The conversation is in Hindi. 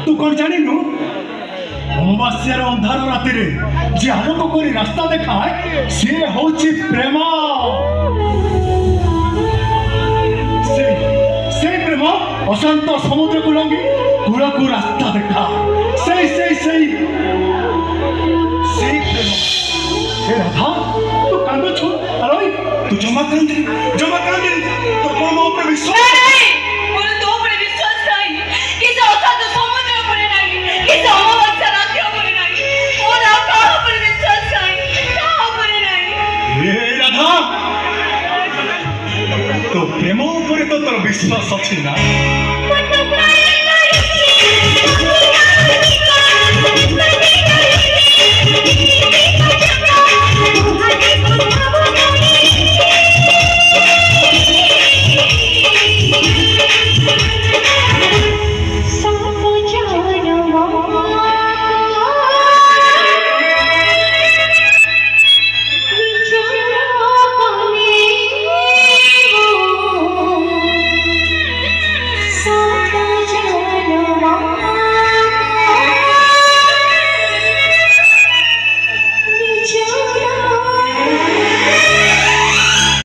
तू कौन जानी नु अमावास्यार अंधार राति रे जे आलोक करी रास्ता देखाए से होची प्रेम से प्रेम अशांत समुद्र को लंघी कूड़ा को रास्ता देखा से प्रेम हे राधा तू कांदो छु अरे तू जमा कांदे तो प्रेम ऊपर विश्वास तो प्रेम ऊपर तो तोर विश्वास अछि ना।